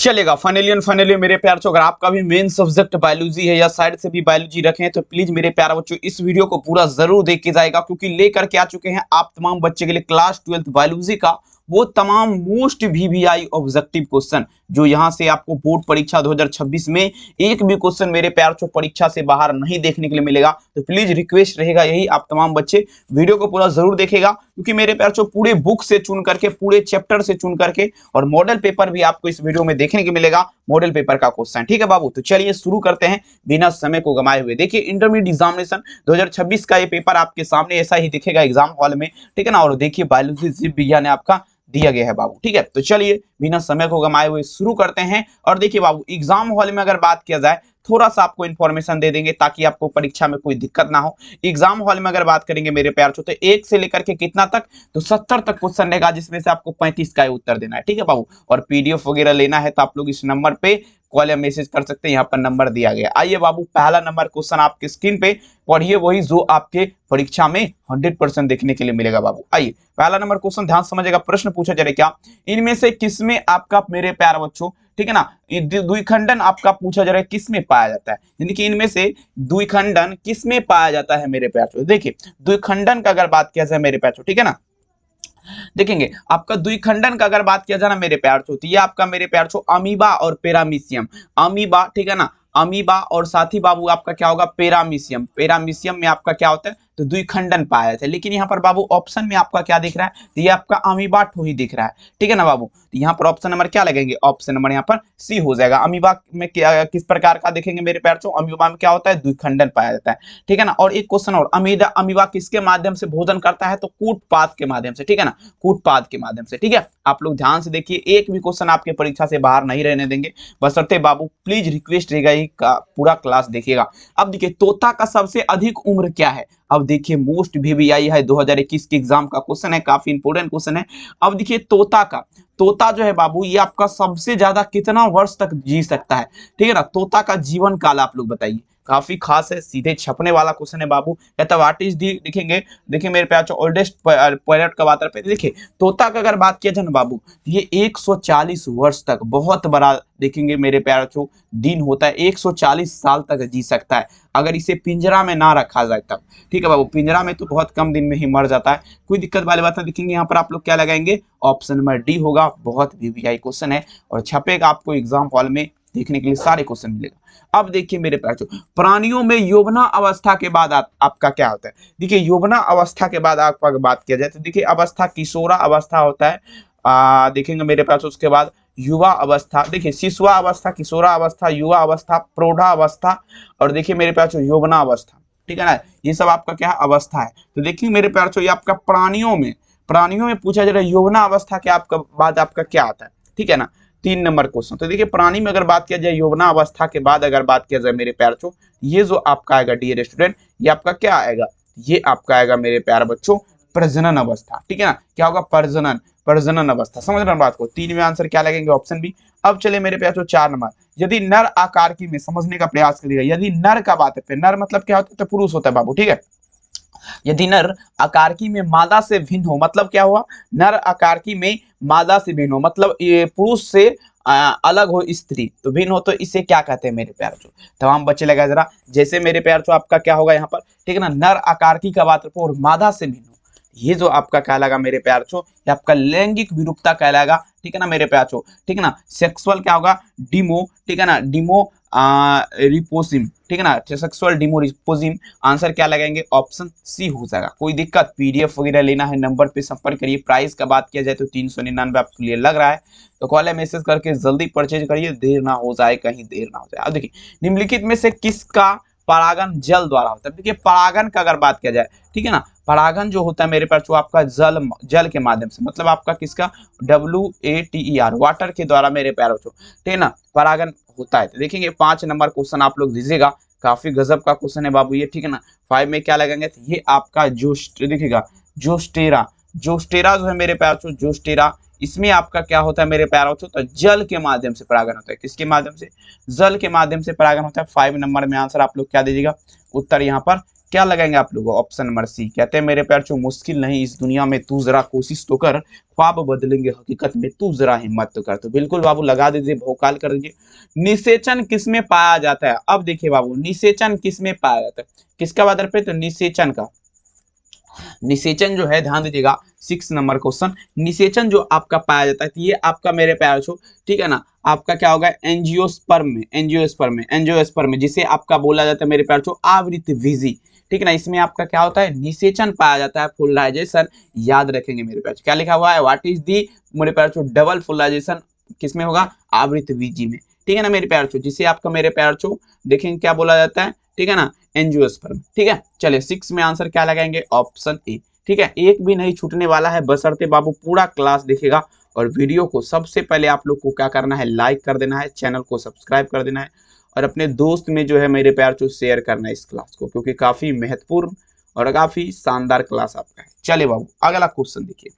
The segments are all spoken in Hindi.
चलेगा। फाइनली मेरे प्यार बच्चों, अगर आपका भी मेन सब्जेक्ट बायोलॉजी है या साइड से भी बायोलॉजी रखे हैं तो प्लीज मेरे प्यारे बच्चों इस वीडियो को पूरा जरूर देख के जाएगा, क्योंकि लेकर के आ चुके हैं आप तमाम बच्चे के लिए क्लास 12th बायोलॉजी का वो तमाम मोस्ट वीवीआई ऑब्जेक्टिव क्वेश्चन जो यहां से आपको बोर्ड परीक्षा 2026 में एक भी क्वेश्चन मेरे प्यार बच्चों परीक्षा से बाहर नहीं देखने के लिए मिलेगा। तो प्लीज रिक्वेस्ट रहेगा यही, आप तमाम बच्चे वीडियो को पूरा जरूर देखेगा, क्योंकि मेरे प्यार बच्चों पूरे बुक से चुन करके, पूरे चैप्टर से चुन करके और मॉडल पेपर भी आपको इस वीडियो में देखने को मिलेगा, मॉडल पेपर का क्वेश्चन। ठीक है बाबू, तो चलिए शुरू करते हैं बिना समय को गंवाए हुए। देखिए इंटरमीडिएट एग्जामिनेशन 2026 का ये पेपर आपके सामने ऐसा ही दिखेगा एग्जाम हॉल में, ठीक है ना। और देखिए बायोलॉजी जीव विज्ञान आपका दिया गया है बाबू, ठीक है। तो चलिए बिना समय को गंवाए हुए शुरू करते हैं। और देखिए बाबू, एग्जाम हॉल में अगर बात किया जाए थोड़ा सा आपको इन्फॉर्मेशन दे देंगे ताकि आपको परीक्षा में कोई दिक्कत ना हो। एग्जाम हॉल में अगर बात करेंगे मेरे प्यार तो 1 से लेकर के कितना तक, तो 70 तक क्वेश्चन रहेगा, जिसमें से आपको 35 का उत्तर देना है, ठीक है बाबू। और पीडीएफ वगैरह लेना है तो आप लोग इस नंबर पे कॉल या मैसेज कर सकते हैं, यहाँ पर नंबर दिया गया। आइए बाबू, पहला नंबर क्वेश्चन आपकी स्क्रीन पे पढ़िए, वही जो आपके परीक्षा में 100% देखने के लिए मिलेगा बाबू। आइए पहला नंबर क्वेश्चन ध्यान समझेगा। प्रश्न पूछा जा रहा है क्या, इनमें से किसमें आपका मेरे प्यारे बच्चों, ठीक है ना, द्विखंडन आपका पूछा जा रहा है किसमें पाया जाता है, यानी कि इनमें से द्विखंडन किसमें पाया जाता है मेरे प्यारे। देखिए द्विखंडन का अगर बात किया जाए मेरे प्यारे, ठीक है ना, देखेंगे आपका द्विखंडन का अगर बात किया जाए ना मेरे प्यार तो ये आपका मेरे प्यार अमीबा और पेरामीशियम, अमीबा, ठीक है ना, अमीबा और साथ ही बाबू आपका क्या होगा, पेरामीशियम। पेरामीशियम में आपका क्या होता है, तो द्विखंडन पाया जाता है। लेकिन यहाँ पर बाबू ऑप्शन में आपका क्या दिख रहा है, तो ये आपका अमीबा ठो ही दिख रहा है, ठीक है ना बाबू। तो यहाँ पर ऑप्शन नंबर क्या लगेंगे, ऑप्शन नंबर यहाँ पर सी हो जाएगा। अमीबा में क्या किस प्रकार का देखेंगे मेरे प्यार अमीबा में क्या होता है, द्विखंडन पाया जाता है, ठीक है ना। और एक क्वेश्चन और, अमीबा किसके माध्यम से भोजन करता है, तो कूटपाद के माध्यम से, ठीक है ना, कूटपाद के माध्यम से, ठीक है। आप लोग ध्यान से देखिए, एक भी क्वेश्चन आपके परीक्षा से बाहर नहीं रहने देंगे, बशर्ते बाबू प्लीज रिक्वेस्ट रहेगा ही पूरा क्लास देखिएगा। अब देखिए तोता का सबसे अधिक उम्र क्या है। अब देखिए मोस्ट वीवीआई है 2021 के एग्जाम का क्वेश्चन है, काफी इंपोर्टेंट क्वेश्चन है। अब देखिए तोता जो है बाबू, ये आपका सबसे ज्यादा कितना वर्ष तक जी सकता है, ठीक है ना। तोता का जीवन काल आप लोग बताइए, काफी खास है, सीधे छपने वाला क्वेश्चन है बाबू। कहता व्हाट इज दी, देखेंगे देखिए मेरे प्यार ओल्डेस्ट पैरट का बात करते। देखिए तोता का अगर बात किया जाए ना बाबू, ये 140 वर्ष तक, बहुत बड़ा देखेंगे मेरे प्यार दिन होता है, 140 साल तक जी सकता है अगर इसे पिंजरा में ना रखा जाए तब, ठीक है बाबू। पिंजरा में तो बहुत कम दिन में ही मर जाता है, कोई दिक्कत वाली बात नहीं। देखेंगे यहाँ पर आप लोग क्या लगाएंगे, ऑप्शन नंबर डी होगा, बहुत वीवीआई क्वेश्चन है और छपेगा आपको एग्जाम हॉल में, देखने के लिए सारे क्वेश्चन मिलेगा। अब देखिए मेरे प्यारे प्राणियों में यौवना अवस्था के बाद आपका क्या होता है। देखिए यौवना अवस्था के बाद आपका बात किया जाए तो देखिए अवस्था किशोरा अवस्था होता है, देखेंगे मेरे पास, उसके बाद युवा अवस्था, देखिए शिशुआ अवस्था, किशोरा अवस्था, युवा अवस्था, प्रौढ़ा अवस्था और देखिए मेरे पास यौवना अवस्था, ठीक है ना। ये सब आपका क्या अवस्था है। तो देखिए मेरे प्यारे ये आपका प्राणियों में पूछा जा रहा है यौवना अवस्था के आपका बाद आपका क्या आता है, ठीक है ना। 3 नंबर क्वेश्चन। तो देखिए प्राणी में अगर बात किया जाए यौवना अवस्था के बाद अगर बात किया जाए मेरे प्यारे ये जो आपका आएगा डियर स्टूडेंट, ये आपका क्या आएगा, ये आपका आएगा मेरे प्यारे बच्चों प्रजनन अवस्था, ठीक है ना। क्या होगा, प्रजनन अवस्था। समझ रहे हैं बात को। 3 में आंसर क्या लगेंगे, ऑप्शन बी। अब चले मेरे प्यारे 4 नंबर, यदि नर आकार की में समझने का प्रयास करिएगा। यदि नर का बात है, नर मतलब क्या होता है, तो पुरुष होता है बाबू, ठीक है। यदि नर आकारकी में मादा से भिन्न हो, मतलब क्या हुआ, नर आकारकी में मादा से भिन्न हो, मतलब ये पुरुष से अलग हो स्त्री, तो भिन्न हो, तो इसे क्या कहते हैं मेरे प्यार तमाम बच्चे लगा जरा। जैसे मेरे प्यार आपका क्या होगा यहाँ पर, ठीक है ना, नर आकारकी का बात और मादा से भिन्न हो, ये जो आपका कहलाएगा मेरे प्यार ये आपका लैंगिक विरूपता कहलाएगा, ठीक है ना मेरे प्यार ठीक है ना। सेक्सुअल क्या होगा, डिमो, ठीक है ना, डिमो रिपोसिम, ठीक है ना, सेक्सुअल डिमो रिपोसिम। आंसर क्या लगाएंगे, ऑप्शन सी हो जाएगा। कोई दिक्कत, पीडीएफ वगैरह लेना है नंबर पे संपर्क करिए। प्राइस का बात किया जाए तो 399 आपके लिए लग रहा है, तो कॉल या मैसेज करके जल्दी परचेज करिए, देर ना हो जाए, कहीं देर ना हो जाए। अब देखिए निम्नलिखित में से किसका परागन जल द्वारा होता है। देखिए परागन का अगर बात किया जाए, ठीक है ना, परागन जो होता है मेरे पास आपका जल के माध्यम से, मतलब आपका किसका, WATER, वाटर के द्वारा मेरे प्यारों ठीक है ना, परागन होता है। तो देखेंगे 5 नंबर क्वेश्चन आप लोग दीजिएगा, काफी गजब का क्वेश्चन है बाबू ये, ठीक है ना। 5 में क्या लगेंगे, तो ये आपका देखिएगा जोस्टेरा जो है मेरे प्यारों, जोस्टेरा, इसमें आपका क्या होता है मेरे प्यारों, तो जल के माध्यम से परागन होता है। किसके माध्यम से, जल के माध्यम से परागन होता है। 5 नंबर में आंसर आप लोग क्या दीजिएगा, उत्तर यहाँ पर क्या लगाएंगे आप लोग, ऑप्शन नंबर सी। कहते हैं मेरे प्यार मुश्किल नहीं इस दुनिया में, तू जरा कोशिश तो कर, ख्वाब बदलेंगे हकीकत में, तू जरा हिम्मत तो कर। तो बिल्कुल बाबू लगा दीजिए, भौकाल कर दीजिए। निषेचन किसमें पाया जाता है? अब देखिए बाबू, निषेचन किसमें पाया जाता है, किसका बात पे, तो निषेचन का। निषेचन जो है, ध्यान दीजिएगा 6 नंबर क्वेश्चन, निषेचन जो आपका पाया जाता है, तो ये आपका मेरे प्यार छो, ठीक है ना, आपका क्या होगा, एंजियोस्पर्म में, एंजियोस्पर्म में, जिसे आपका बोला जाता है मेरे प्यार छो आवृत विजी, ठीक है ना। इसमें आपका क्या होता है, निषेचन पाया जाता है, फुलराइजेशन याद रखेंगे मेरे प्यार। क्या लिखा हुआ है, व्हाट इज दी मेरे प्यार छो डबल फुलराइजेशन, किसमें होगा, आवृत विजी में, ठीक है ना मेरे प्यार छो, जिसे आपका मेरे प्यार छो देखेंगे क्या बोला जाता है, ठीक है ना, एंजियोस्पर्म, ठीक है। चलिए 6 में आंसर क्या लगाएंगे, ऑप्शन ए, ठीक है। एक भी नहीं छूटने वाला है, बशर्ते बाबू पूरा क्लास देखेगा। और वीडियो को सबसे पहले आप लोग को क्या करना है, लाइक कर देना है, चैनल को सब्सक्राइब कर देना है, और अपने दोस्त में जो है मेरे प्यार को शेयर करना है इस क्लास को, क्योंकि काफी महत्वपूर्ण और काफी शानदार क्लास आपका है। चलिए बाबू अगला क्वेश्चन देखिए,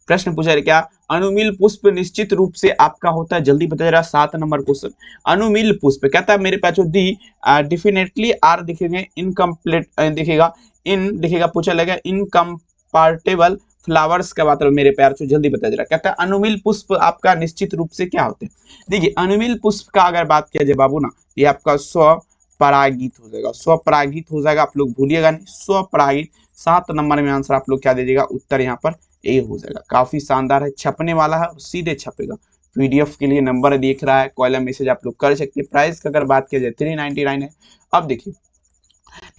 प्रश्न पूछा है क्या, अनुमील पुष्प निश्चित रूप से आपका होता है, जल्दी बता जरा, 7 नंबर क्वेश्चन। अनुमील पुष्प कहता है मेरे पास दी डिफिनेटली आर दिखेंगे, इनकम्प्लीट दिखेगा, इन दिखेगा, पूछा लगा इनकम्पार्टेबल फ्लावर्स का बात मेरे प्यार से, जल्दी बता जरा। कहता है अनुमील पुष्प आपका निश्चित रूप से क्या होते हैं। देखिए अनुमील पुष्प का अगर बात किया जाए बाबू ना, ये आपका स्वपरागित हो जाएगा, स्वपरागित हो जाएगा, आप लोग भूलिएगा नहीं, स्वपरागित। 7 नंबर में आंसर आप लोग क्या दे देगा, उत्तर यहाँ पर ए हो जाएगा। काफी शानदार है, छपने वाला है और सीधे छपेगा। पीडीएफ के लिए नंबर दिख रहा है, कॉलम मैसेज आप लोग कर सकते हैं। प्राइस की अगर बात किया जाए 399 है। अब देखिए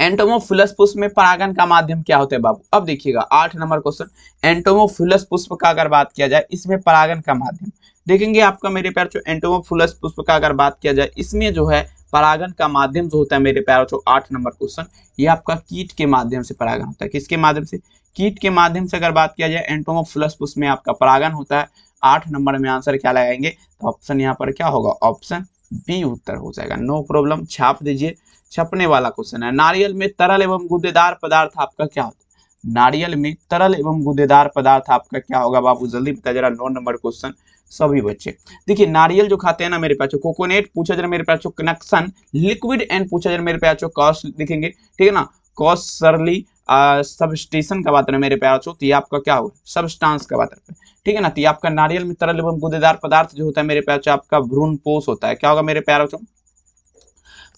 एंटोमोफिलस पुष्प में परागन का माध्यम क्या होता है बाबू। अब देखिएगा 8 नंबर क्वेश्चन, एंटोमोफिलस पुष्प का अगर बात किया जाए, इसमें परागन का माध्यम देखेंगे आपका मेरे प्यार जो एंटोमोफिलस पुष्प का अगर बात किया जाए, इसमें जो है परागन का माध्यम जो होता है मेरे प्यार जो 8 नंबर क्वेश्चन, ये आपका कीट के माध्यम से परागन होता है। किसके माध्यम से, कीट के माध्यम से अगर बात किया जाए एंटोमोफिलस पुष्प में आपका परागन होता है। 8 नंबर में आंसर क्या लगाएंगे, तो ऑप्शन यहाँ पर क्या होगा, ऑप्शन बी उत्तर हो जाएगा। नो प्रॉब्लम, छाप दीजिए, छपने वाला क्वेश्चन है। नारियल में तरल एवं गुदेदार पदार्थ आपका क्या होता है, नारियल में तरल एवं गुदेदार पदार्थ आपका क्या होगा बाबू, जल्दी बता जरा। 9 नंबर क्वेश्चन सभी बच्चे देखिए, नारियल जो खाते हैं ना मेरे पास, कोकोनेट पूछा जरा मेरे पास, कनेक्शन लिक्विड एंड पूछा जरा मेरे पास, कॉस्ट लिखेंगे, ठीक है ना, कॉस्टरली सबस्टेशन का बात है मेरे प्यार तो ये आपका क्या होगा, सबस्टांस का बात है, ठीक है ना। तो ये आपका नारियल में तरल एवं गुदेदार पदार्थ जो होता है मेरे प्यार आपका भ्रूणपोष होता है। क्या होगा मेरे प्यार,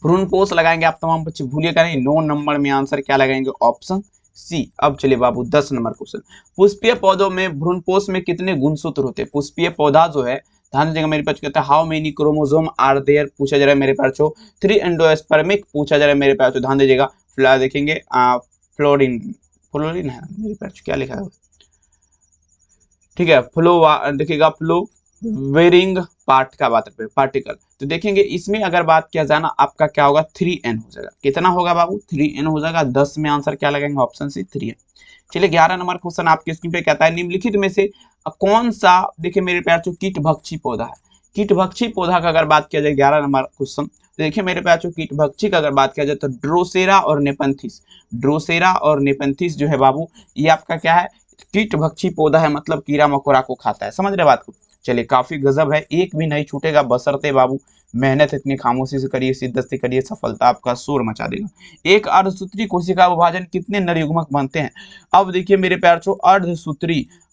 भ्रूणपोष लगाएंगे आप तमाम बच्चे, भूलिएगा नहीं। 9 नंबर में आंसर क्या लगाएंगे, ऑप्शन सी। अब चलिए बाबू 10 नंबर क्वेश्चन, पुष्पीय पौधों में भ्रूणपोष में कितने गुणसूत्र होते हैं। पुष्पीय पौधा जो है, ध्यान दीजिएगा मेरे पास, कहता है how many chromosome are there, पूछा जा रहा है मेरे पास 3 एंडोस्पर्मिक पूछा जा रहा है मेरे पास, ध्यान दीजिएगा। देखेंगे फ्लोरिन, फ्लोरिन है मेरे पास, क्या लिखा है, ठीक है, फ्लो देखिएगा, फ्लो वेरिंग पार्ट का बात है, पार्टिकल। तो देखेंगे इसमें अगर बात किया जाए ना, आपका क्या होगा, 3n हो जाएगा। कितना होगा बाबू, 3n हो जाएगा। 10 में आंसर क्या लगाएंगे, ऑप्शन सी 3n। चलिए 11 नंबर क्वेश्चन आपके स्क्रीन पे कहता है निम्नलिखित में से कौन सा, देखिए मेरे प्यार जो कीटभक्षी पौधा है, कीटभक्षी पौधा का अगर बात किया जाए 11 नंबर क्वेश्चन, तो देखिए मेरे प्यार जो कीटभक्षी का अगर बात किया जाए तो ड्रोसेरा और नेपंथिस, ड्रोसेरा और नेपंथिस जो है बाबू, ये आपका क्या है, कीटभक्षी पौधा है, मतलब कीड़ा मकोड़ा को खाता है। समझ रहे बात को। चलिए काफी गजब है, एक भी नहीं छूटेगा, बशर्ते बाबू मेहनत इतनी खामोशी से करिए, शिद्दत से करिए, सफलता आपका शोर मचा देगा। एक अर्धसूत्री कोशिका विभाजन कितने नर युग्मक बनते हैं। अब देखिए मेरे प्यार छो,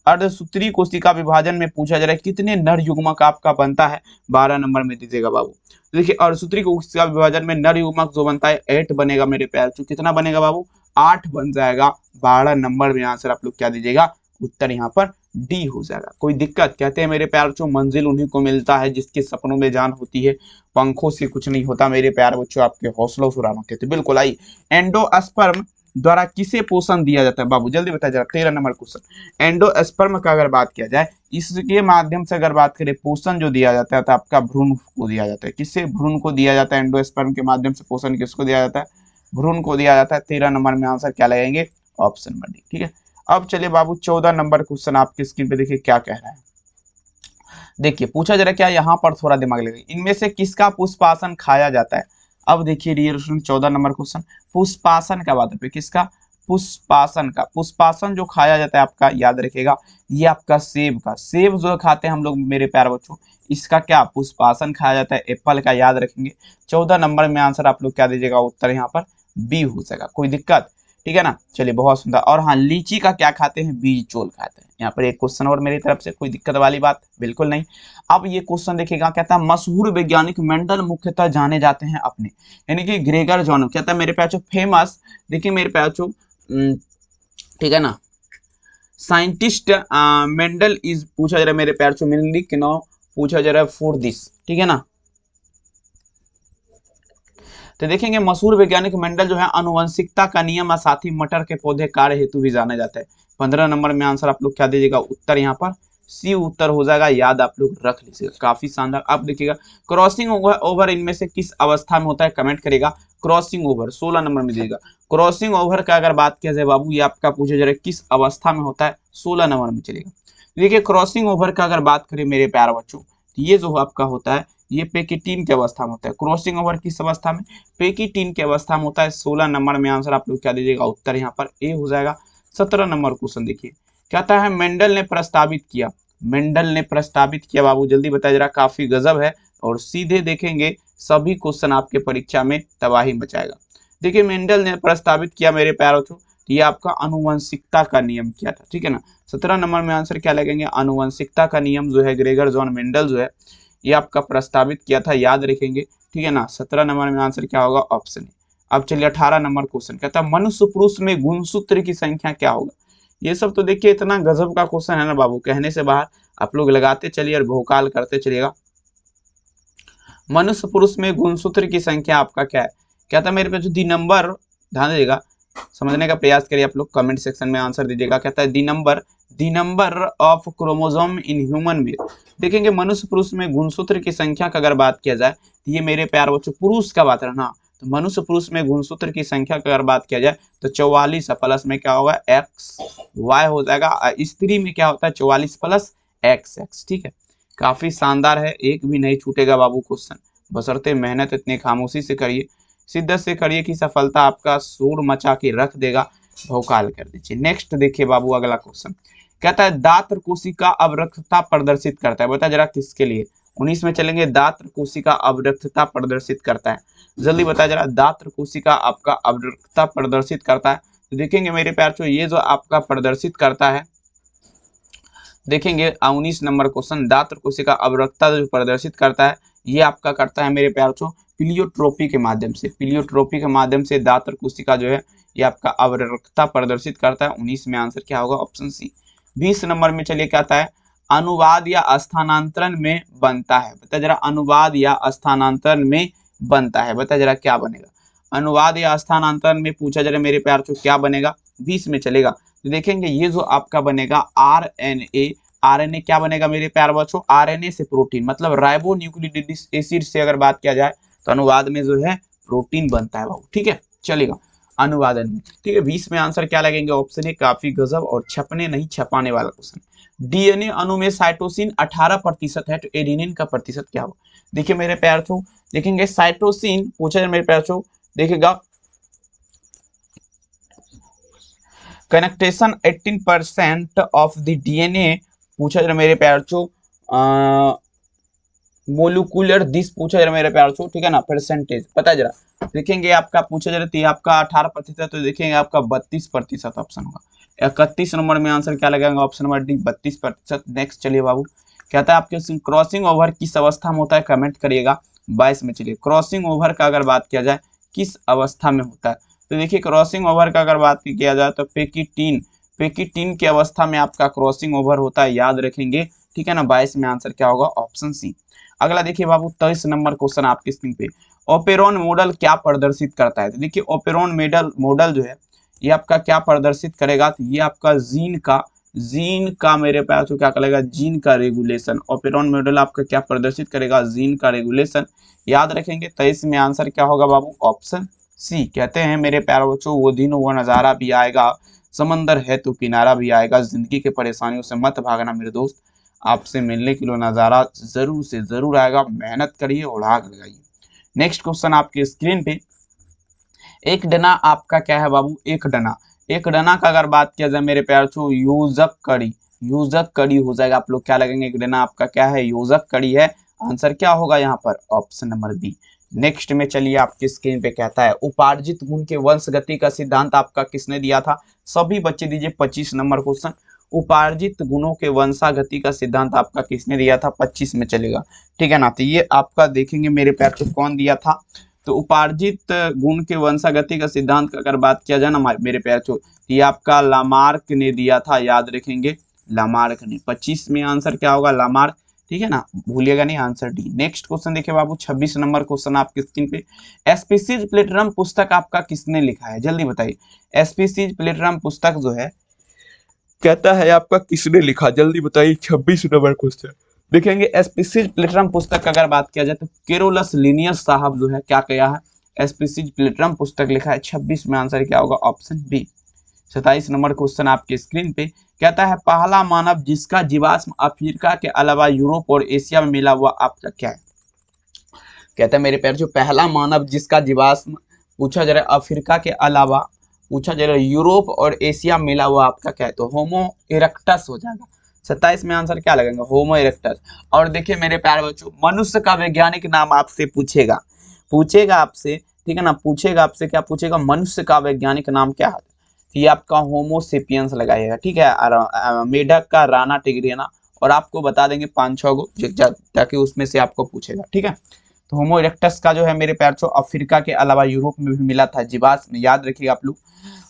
अर्धसूत्री कोशिका विभाजन में पूछा जा रहा है कितने नर युग्मक आपका बनता है, 12 नंबर में दीजिएगा बाबू। देखिए अर्धसूत्री कोशिका विभाजन में नर युग्मक जो बनता है 8 बनेगा मेरे प्यार छो, कितना बनेगा बाबू, 8 बन जाएगा। 12 नंबर में आंसर आप लोग क्या दीजिएगा, उत्तर यहाँ पर डी हो जाएगा। कोई दिक्कत, कहते हैं मेरे प्यार बच्चों मंजिल उन्हीं को मिलता है जिसके सपनों में जान होती है, पंखों से कुछ नहीं होता मेरे प्यार बच्चों, आपके हौसलों से उड़ान होते थे। बिल्कुल आई, एंडोस्पर्म द्वारा किसे पोषण दिया जाता है बाबू, जल्दी बताया जरा। 13 नंबर क्वेश्चन, एंडोस्पर्म का अगर बात किया जाए, इसके माध्यम से अगर बात करें पोषण जो दिया जाता है तो आपका भ्रूण को दिया जाता है। किससे, भ्रूण को दिया जाता है। एंडोस्पर्म के माध्यम से पोषण किसको दिया जाता है, भ्रूण को दिया जाता है। 13 नंबर में आंसर क्या लगाएंगे, ऑप्शन नंबर डी, ठीक है। अब चलिए बाबू 14 नंबर क्वेश्चन आपकी स्क्रीन पे देखिए क्या कह रहा है। देखिए पूछा जरा क्या, यहाँ पर थोड़ा दिमाग लगे, इनमें से किसका पुष्पासन खाया जाता है। अब देखिए डियर स्टूडेंट 14 नंबर क्वेश्चन, पुष्पासन का बात है, किसका, पुष्पासन का। पुष्पासन जो खाया जाता है आपका, याद रखिएगा, ये आपका सेब का, सेब जो खाते हैं हम लोग मेरे प्यारे बच्चों, इसका क्या पुष्पासन खाया जाता है, एप्पल का, याद रखेंगे। 14 नंबर में आंसर आप लोग क्या दीजिएगा, उत्तर यहाँ पर बी हो जाएगा। कोई दिक्कत? ठीक है ना, चलिए बहुत सुंदर। और हाँ, लीची का क्या खाते हैं? बीज चोल खाते हैं। यहाँ पर एक क्वेश्चन और मेरी तरफ से, कोई दिक्कत वाली बात बिल्कुल नहीं। अब ये क्वेश्चन देखिएगा, कहता है मशहूर वैज्ञानिक मेंडल मुख्यतः जाने जाते हैं अपने, यानी कि ग्रेगर जॉन, कहता है मेरे प्याचो फेमस, देखिए मेरे प्याचो, ठीक है ना, साइंटिस्ट मेंडल इज, पूछा जा रहा है मेरे प्याचो मेनली क्यों पूछा जा रहा है फॉर दिस, ठीक है ना। तो देखेंगे मशहूर वैज्ञानिक मेंडल जो है आनुवंशिकता का नियम और साथ ही मटर के पौधे कार्य हेतु भी जाना जाता है। 15 नंबर में आंसर आप लोग क्या दीजिएगा? उत्तर यहाँ पर सी उत्तर हो जाएगा, याद आप लोग रख लीजिएगा। काफी शानदार। अब देखिएगा क्रॉसिंग ओवर इनमें से किस अवस्था में होता है? कमेंट करेगा। क्रॉसिंग ओवर 16 नंबर में दीजिएगा। क्रॉसिंग ओवर का अगर बात किया जाए बाबू, ये आपका पूछा जा रहा है किस अवस्था में होता है? 16 नंबर में चलेगा। देखिए क्रॉसिंग ओवर का अगर बात करें मेरे प्यारे बच्चों, तो ये जो आपका होता है ये पेकिटीन की अवस्था में होता है। क्रॉसिंग ओवर किस अवस्था में? पेकिटीन की अवस्था में होता है। 16 नंबर में आंसर आप लोग क्या दीजिएगा? उत्तर यहाँ पर ए हो जाएगा। 17 नंबर क्वेश्चन देखिए, कहता है मेंडल ने प्रस्तावित किया, मेंडल ने प्रस्तावित किया बाबू, जल्दी बताया जरा, काफी गजब है। और सीधे देखेंगे सभी क्वेश्चन आपके परीक्षा में तबाही मचाएगा। देखिए मेंडल ने प्रस्तावित किया मेरे प्यारों, तो ये आपका आनुवंशिकता का नियम किया था, ठीक है ना। 17 नंबर में आंसर क्या लगेंगे? आनुवंशिकता का नियम जो है ग्रेगर जॉन मेंडल जो है ये आपका प्रस्तावित किया था, याद रखेंगे, ठीक है ना। 17 नंबर में आंसर क्या होगा? Option A. अब चलिए 18 नंबर क्वेश्चन, कहता है मनुष्य पुरुष में गुणसूत्र की संख्या क्या होगा? ये सब तो देखिए इतना गजब का क्वेश्चन है ना बाबू, कहने से बाहर। आप लोग लगाते चलिए और भोकाल करते चलिएगा। मनुष्य पुरुष में गुणसूत्र की संख्या आपका क्या है? कहता है मेरे पे जो दी नंबर, ध्यान दीजिएगा, समझने का प्रयास करिए आप लोग, कमेंट सेक्शन में आंसर दीजिएगा। कहता है the number of chromosome in human being. देखेंगे मनुष्य पुरुष में गुणसूत्र की संख्या का अगर बात किया जाए, तो ये मेरे प्यार बच्चों पुरुष का बात है ना, तो मनुष्य पुरुष में गुणसूत्र की संख्या का अगर बात किया जाए तो 44 प्लस में क्या होगा? एक्स वाई हो जाएगा। स्त्री में क्या होता है? 44 प्लस एक्स एक्स, ठीक है। काफी शानदार है, एक भी नहीं छूटेगा बाबू क्वेश्चन, बशर्ते मेहनत इतनी खामोशी से करिए, शिद्दत से करिए कि सफलता आपका शोर मचा के रख देगा, भौकाल कर दीजिए। नेक्स्ट देखिए बाबू अगला क्वेश्चन, कहता है दात्र कोशिका अवरक्तता प्रदर्शित करता है, बता जरा किसके लिए? 19 में चलेंगे। दात्र कोशिका अवरक्तता प्रदर्शित करता है, जल्दी बता जरा, दात्र कोशिका आपका अवरक्तता प्रदर्शित करता है। तो देखेंगे मेरे प्यार, ये जो आपका प्रदर्शित करता है, देखेंगे 19 नंबर क्वेश्चन, दात्र कोशिका अवरक्तता जो प्रदर्शित करता है ये आपका करता है मेरे प्यारों प्लियोट्रोपी के माध्यम से, प्लियोट्रोपी के माध्यम से दात्र कोशिका जो है ये आपका अवरक्तता प्रदर्शित करता है। 19 में आंसर क्या होगा? ऑप्शन सी। 20 नंबर में चलिए क्या आता है? अनुवाद या स्थानांतरण में बनता है, बता जरा, अनुवाद या स्थानांतरण में बनता है, बता जरा क्या बनेगा? अनुवाद या स्थानांतरण में पूछा जरा मेरे प्यार क्या बनेगा? 20 में चलेगा। तो देखेंगे ये जो आपका बनेगा आरएनए, आरएनए क्या बनेगा मेरे प्यार बच्चों? आरएनए से प्रोटीन, मतलब राइबो न्यूक्लियोटिड एसिड से अगर बात किया जाए तो अनुवाद में जो है प्रोटीन बनता है बाबू, ठीक है, चलेगा अनुवादन में, ठीक है। 20 में आंसर क्या लगेंगे? ऑप्शन ए, काफी गजब और छपने नहीं छपाने वाला क्वेश्चन। डीएनए अणु में साइटोसिन 18% है, तो एडेनिन का प्रतिशत क्या होगा? देखिए मेरे प्यार छो, देखेंगे साइटोसिन पूछा जाए मेरे प्यार छो, देखिएगा कनेक्टेशन 18% ऑफ द डीएनए पूछा जा रहा मेरे प्यार छो, मोलिकुलर दिस पूछा जा रहा मेरे प्यार छो, ठीक है ना, परसेंटेज पता जरा। देखेंगे आपका पूछा जा रहा है आपका 18%, तो देखेंगे आपका 32% ऑप्शन होगा। 31 नंबर में आंसर क्या लगेगा? Option number D 32%। नेक्स्ट चलिए बाबू, कहता है आपके क्रॉसिंग ओवर किस अवस्था में होता है? कमेंट करिएगा। 22 में चलिए, क्रॉसिंग ओवर का अगर बात किया जाए किस अवस्था में होता है? तो देखिए क्रॉसिंग ओवर का अगर बात किया जाए तो पेकिटीन की अवस्था में आपका क्रॉसिंग ओवर होता है, याद रखेंगे, ठीक है ना। 22 में आंसर क्या होगा? Option C. अगला देखिए बाबू 23 नंबर क्वेश्चन आपकी स्क्रीन पे, ओपेरॉन मॉडल क्या प्रदर्शित करता है? तो देखिए ओपेरॉन मॉडल जो है ये आपका क्या प्रदर्शित करेगा? तो ये आपका जीन का मेरे पास तो क्या करेगा? जीन का रेगुलेशन। ओपेरॉन मॉडल आपका क्या प्रदर्शित करेगा? जीन का रेगुलेशन, याद रखेंगे। 23 में आंसर क्या होगा बाबू? Option C. कहते हैं मेरे प्यारे बच्चों वो दिन वो नजारा भी आएगा, समंदर है तो किनारा भी आएगा, जिंदगी के परेशानियों से मत भागना मेरे दोस्त, आपसे मिलने के लिए नजारा जरूर से जरूर आएगा, मेहनत करिए और आग लगाइए। नेक्स्ट क्वेश्चन आपके स्क्रीन पे, एक डना आपका क्या है बाबू? एक डना का अगर बात किया जाए मेरे प्यार छो, योजक कड़ी हो जाएगा। आप लोग क्या लगेंगे? एक डना आपका क्या है? योजक कड़ी है। आंसर क्या होगा यहाँ पर? ऑप्शन नंबर बी, नेक्स्ट में चलिए आपकी स्क्रीन पे कहता है उपार्जित गुण के वंशगति का सिद्धांत आपका किसने दिया था। सभी बच्चे दीजिए 25 नंबर क्वेश्चन। उपार्जित गुणों के वंशागति का सिद्धांत आपका किसने दिया था, 25 में चलेगा, ठीक है ना। तो ये आपका देखेंगे मेरे प्यार को कौन दिया था। तो उपार्जित गुण के वंशागति का सिद्धांत का अगर बात किया जाए ना मेरे प्यार को, ये आपका लामार्क ने दिया था, याद रखेंगे लामार्क ने। 25 में आंसर क्या होगा, लामार्क, ठीक है ना, भूलिएगा नहीं, आंसर डी। नेक्स्ट क्वेश्चन देखिए बाबू 26 नंबर क्वेश्चन आपकी स्क्रीन पे। स्पीसीज प्लेटरम पुस्तक आपका किसने लिखा है, जल्दी बताइए। स्पीसीज प्लेटरम पुस्तक जो है कहता है आपका किसने लिखा, जल्दी बताइए। 26 नंबर क्वेश्चन देखेंगे। स्पीसीज प्लेटरम पुस्तक का अगर बात किया जाए तो केरोलस लिनियस साहब जो है क्या किया है, स्पीसीज प्लेटरम पुस्तक लिखा है। 26 में आंसर क्या होगा, ऑप्शन बी। 27 नंबर क्वेश्चन आपके स्क्रीन पे कहता है पहला मानव जिसका जीवाश्म अफ्रीका के अलावा यूरोप और एशिया में मिला हुआ आपका क्या है। कहता है मेरे प्यारे जो पहला मानव जिसका जीवाश्म पूछा जा रहा है अफ्रीका के अलावा, पूछा जा रहा है यूरोप और एशिया में मिला हुआ आपका क्या है, तो होमो इरेक्टस हो जाएगा। 27 में आंसर क्या लगेगा, होमो इरेक्टस। और देखिए मेरे प्यारे बच्चों मनुष्य का वैज्ञानिक नाम आपसे पूछेगा आपसे, ठीक है ना, पूछेगा आपसे, क्या पूछेगा, मनुष्य का वैज्ञानिक नाम क्या है। ये आपका होमोसेपियंस लगाइएगा, ठीक है। मेढक का राणा टिग्रिना, और आपको बता देंगे 5-6 गो ताकि उसमें से आपको पूछेगा, ठीक है। तो होमो इरेक्टस का जो है मेरे प्यार छो अफ्रीका के अलावा यूरोप में भी मिला था जीवाश्म, याद रखिएगा आप लोग।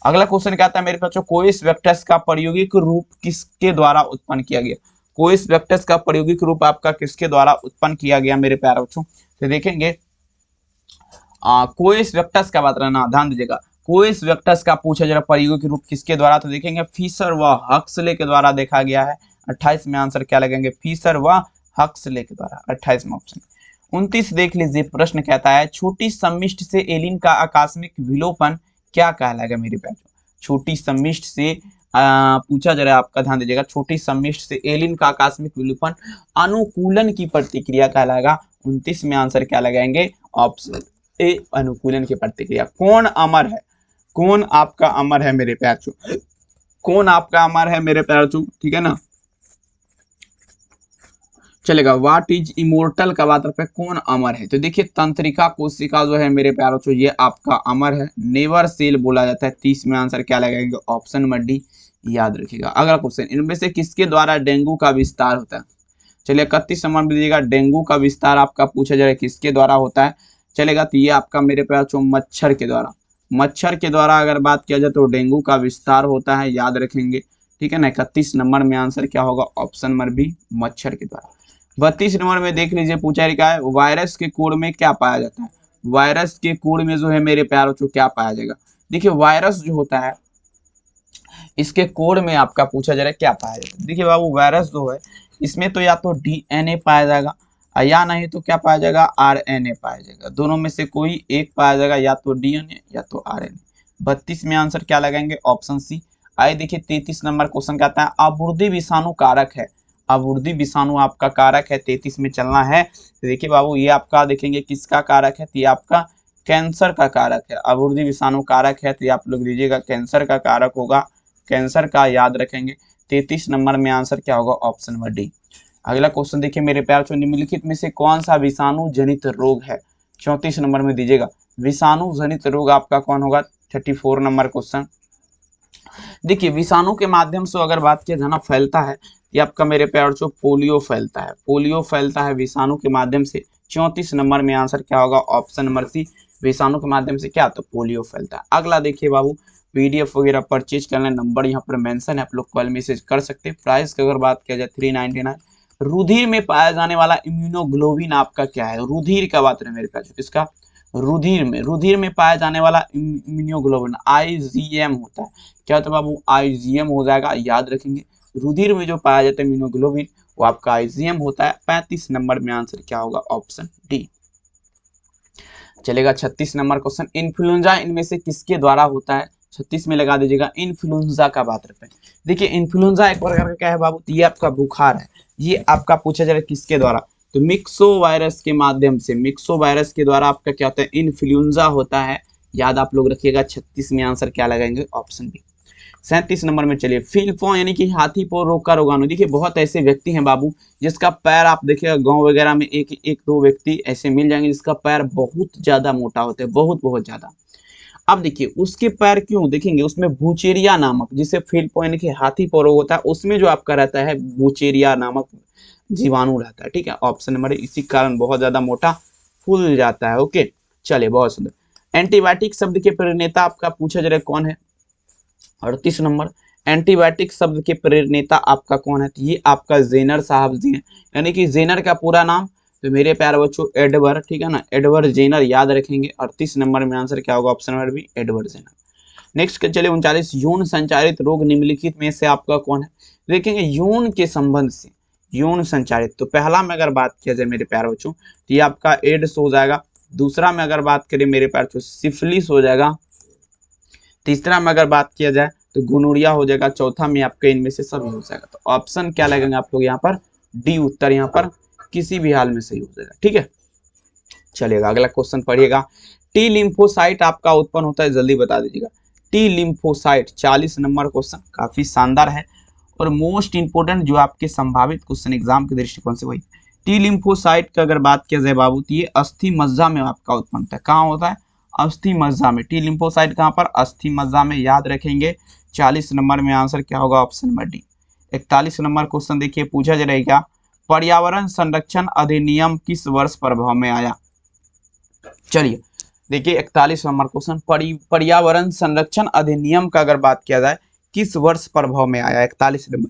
अगला क्वेश्चन क्या आता है मेरे प्यार छो, कोइस वेक्टस का प्रायोगिक रूप किसके द्वारा उत्पन्न किया गया। कोइस वेक्टस का प्रायोगिक रूप आपका किसके द्वारा उत्पन्न किया गया मेरे प्यार बच्चों, तो देखेंगे कोइस वेक्टस का बात रहना, ध्यान दीजिएगा। कोइस वेक्टस का पूछा जरा प्रायोगिक रूप किसके द्वारा, तो देखेंगे फिशर व हक्सले के द्वारा देखा गया है। 28 में आंसर क्या लगेंगे, फिशर व हक्सले के द्वारा, 28 में ऑप्शन। 29 देख लीजिए प्रश्न कहता है छोटी सम्मिष्ट से एलिन का आकस्मिक विलोपन क्या कहलाएगा मेरे प्यार। छोटी सम्मिष्ट से पूछा जा रहा है आपका, ध्यान दीजिएगा। छोटी सम्मिष्ट से एलिन का आकस्मिक विलोपन अनुकूलन की प्रतिक्रिया कहलाएगा। 29 में आंसर क्या लगाएंगे, ऑप्शन ए अनुकूलन की प्रतिक्रिया। कौन अमर है, कौन आपका अमर है मेरे प्यार चो, कौन आपका अमर है मेरे प्यार चो, ठीक है ना, चलेगा। व्हाट इज इमोर्टल का बात पे कौन अमर है, तो देखिए तंत्रिका कोशिका जो है मेरे प्यारों चो ये आपका अमर है, नेवर सेल बोला जाता है। 30 में आंसर क्या लगाएंगे, ऑप्शन नंबर डी, याद रखिएगा। अगला क्वेश्चन, इनमें से किसके द्वारा डेंगू का विस्तार होता है। चलिए 31 नंबर में दीजिएगा, डेंगू का विस्तार आपका पूछा जा रहा है किसके द्वारा होता है, चलेगा। तो ये आपका मेरे प्यार चो मच्छर के द्वारा, मच्छर के द्वारा अगर बात किया जाए तो डेंगू का विस्तार होता है, याद रखेंगे, ठीक है ना। 31 नंबर में आंसर क्या होगा, ऑप्शन नंबर बी, मच्छर के द्वारा। 32 नंबर में देख लीजिए पूछा क्या है, वायरस के कोड में क्या पाया जाता है। वायरस के कोड में जो है मेरे प्यारों को क्या पाया जाएगा, देखिए वायरस जो होता है इसके कोड में आपका पूछा जा रहा है क्या पाया जाता है। देखिए बाबू वायरस जो है इसमें तो या तो डीएनए पाया जाएगा या नहीं तो क्या पाया जाएगा, आरएनए पाया जाएगा। दोनों में से कोई एक पाया जाएगा, या तो डीएनए या तो आरएनए। 32 में आंसर क्या लगाएंगे, ऑप्शन सी। आइए देखिए 33 नंबर क्वेश्चन कहता है अबुर्दी विषाणु कारक है। अबुर्दी विषाणु आपका कारक है, 33 में चलना है। तो देखिए बाबू ये आपका देखेंगे किसका कारक है, तो ये आपका कैंसर का कारक है। अबुर्दी विषाणु कारक है तो आप लोग लीजिएगा कैंसर का कारक होगा, कैंसर का याद रखेंगे। 33 नंबर में आंसर क्या होगा, ऑप्शन नंबर डी। अगला क्वेश्चन देखिए मेरे प्यार चो, निम्नलिखित में से कौन सा विषाणु जनित रोग है। 34 नंबर में दीजिएगा विषाणु जनित रोग आपका कौन होगा। 34 नंबर क्वेश्चन देखिए विषाणु के माध्यम से अगर बात किया जाए ना फैलता है, ये आपका मेरे प्यार चो पोलियो फैलता है, पोलियो फैलता है विषाणु के माध्यम से। 34 नंबर में आंसर क्या होगा, ऑप्शन नंबर सी, विषाणु के माध्यम से क्या, तो पोलियो फैलता है। अगला देखिए बाबू पीडीएफ वगैरह परचेज करना, नंबर यहाँ पर मेंशन है, आप लोग कॉल मैसेज कर सकते हैं। प्राइस की अगर बात किया जाए 399। रुधिर में पाया जाने वाला इम्यूनोग्लोबिन आपका क्या है, रुधिर का बात है मेरे पास, इसका रुधिर में पाया जाने वाला इम्यूनोग्लोबिन आईजीएम होता है। क्या होता है बाबू, आईजीएम हो जाएगा, याद रखेंगे। रुधिर में जो पाया जाता है इम्यूनोग्लोबिन वो आपका आईजीएम होता है। 35 नंबर में आंसर क्या होगा, ऑप्शन डी। चलेगा 36 नंबर क्वेश्चन, इन्फ्लुएंजा इनमें से किसके द्वारा होता है। 36 में लगा दीजिएगा इन्फ्लुएंजा का बात रखते हैं। देखिए इन्फ्लुएंजा एक प्रकार का क्या है बाबू, ये आपका बुखार है, ये आपका पूछा जा रहा है किसके द्वारा, तो मिक्सो वायरस के माध्यम से, मिक्सो वायरस के द्वारा आपका क्या होता है, इन्फ्लुएंजा होता है, याद आप लोग रखिएगा। 36 में आंसर क्या लगाएंगे, ऑप्शन बी। 37 नंबर में चलिए, फील्ड यानी कि हाथी पांव रोग का रोगाणु। देखिए बहुत ऐसे व्यक्ति हैं बाबू जिसका पैर आप देखिएगा गांव वगैरह में एक दो व्यक्ति ऐसे मिल जाएंगे जिसका पैर बहुत ज्यादा मोटा होता है, बहुत बहुत ज्यादा। अब देखिए उसके पैर क्यों देखेंगे, उसमें बुचेरिया नामक, जिसे फील्ड यानी कि हाथी पांव रोग होता है, उसमें जो आपका रहता है बुचेरिया नामक जीवाणु रहता है, ठीक है। ऑप्शन नंबर इसी कारण बहुत ज्यादा मोटा फूल जाता है। ओके चलिए बहुत सुंदर। एंटीबायोटिक शब्द के प्रेरणेता आपका पूछा जा रहा है कौन है। 38 नंबर, एंटीबायोटिक शब्द के प्रेरणेता आपका कौन है, तो ये आपका जेनर साहब जी हैं। यानी कि जेनर का पूरा नाम, तो मेरे प्यारे बच्चों एडवर्ड, ठीक है ना, एडवर्ड जेनर याद रखेंगे। 38 नंबर में आंसर क्या होगा, option number B Edward Jenner. Next चलिए 39, यौन संचारित रोग निम्नलिखित में से आपका कौन है। देखेंगे यौन के संबंध से, यौन संचारित, तो पहला में अगर बात किया जाए मेरे प्यारे बच्चों तो ये आपका एड्स हो जाएगा। दूसरा में अगर बात करें मेरे प्यारे बच्चों सिफिलिस हो जाएगा। तीसरा में अगर बात किया जाए तो गोनोरिया हो जाएगा। चौथा में आपके इनमें से सभी हो जाएगा। तो ऑप्शन क्या लगेंगे आप लोग यहाँ पर, डी उत्तर यहाँ पर किसी भी हाल में सही हो जाएगा, ठीक है। चलिएगा अगला क्वेश्चन पढ़िएगा। टी लिम्फोसाइट आपका उत्पन्न होता है, जल्दी बता दीजिएगा। टी लिम्फोसाइट 40 नंबर क्वेश्चन, काफी शानदार है और मोस्ट इंपोर्टेंट जो आपके संभावित क्वेश्चन एग्जाम के दृष्टिकोण से वही। टी लिम्फोसाइट की अगर बात किया जाए बाबू तो ये अस्थि मज्जा में आपका उत्पन्न होता है। कहाँ होता है, अस्थि मज्जा में। टी लिम्फोसाइट कहाँ पर, अस्थि मज्जा में, याद रखेंगे। 40 नंबर में आंसर क्या होगा, option number D. 41 number question देखिए पूछा जा रहेगा, पर्यावरण संरक्षण अधिनियम किस वर्ष प्रभाव में आया। चलिए देखिए 41 नंबर क्वेश्चन, पर्यावरण संरक्षण अधिनियम का अगर बात किया जाए किस वर्ष प्रभाव में आया। 41 नंबर,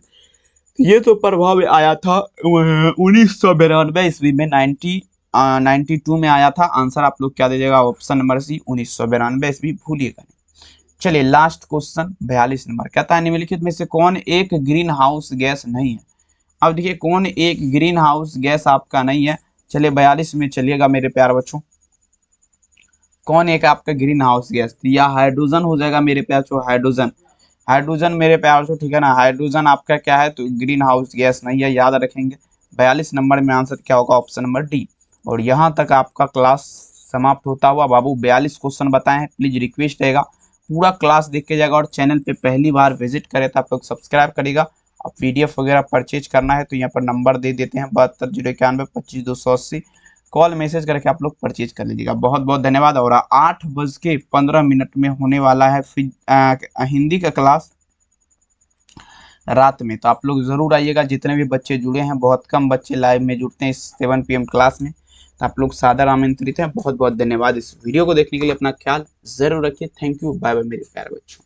ये तो प्रभाव में आया था 1992 ईस्वी में, 92 में आया था। आंसर आप लोग क्या दीजिएगा, ऑप्शन नंबर सी 1992 ईस्वी, भूलिएगा नहीं। चलिए लास्ट क्वेश्चन 42 नंबर, कहता है निम्नलिखित में से कौन एक ग्रीन हाउस गैस नहीं है। अब देखिए कौन एक ग्रीन हाउस गैस आपका नहीं है। चलिए 42 में चलिएगा मेरे प्यारे बच्चों, कौन एक आपका ग्रीन हाउस गैस, या हाइड्रोजन हो जाएगा मेरे प्यारे बच्चों, हाइड्रोजन। हाइड्रोजन मेरे प्यारे बच्चों, ठीक है ना, हाइड्रोजन आपका क्या है, तो ग्रीन हाउस गैस नहीं है, याद रखेंगे। 42 नंबर में आंसर क्या होगा, ऑप्शन नंबर डी। और यहाँ तक आपका क्लास समाप्त होता हुआ बाबू 42 क्वेश्चन बताए हैं। प्लीज रिक्वेस्ट रहेगा पूरा क्लास देख के जाएगा, और चैनल पे पहली बार विजिट करे तो आप लोग सब्सक्राइब करेगा। अब PDF वगैरह परचेज करना है तो यहाँ पर नंबर दे देते हैं 72 091 25 280, कॉल मैसेज करके आप लोग परचेज कर लीजिएगा। बहुत बहुत धन्यवाद। और 8:15 में होने वाला है हिंदी का क्लास रात में, तो आप लोग जरूर आइएगा। जितने भी बच्चे जुड़े हैं, बहुत कम बच्चे लाइव में जुड़ते हैं इस 7 PM क्लास में, तो आप लोग सादर आमंत्रित हैं। बहुत बहुत धन्यवाद। इस वीडियो को देखने के लिए अपना ख्याल जरूर रखिए। थैंक यू, बाय बाय मेरे प्यारे बच्चों।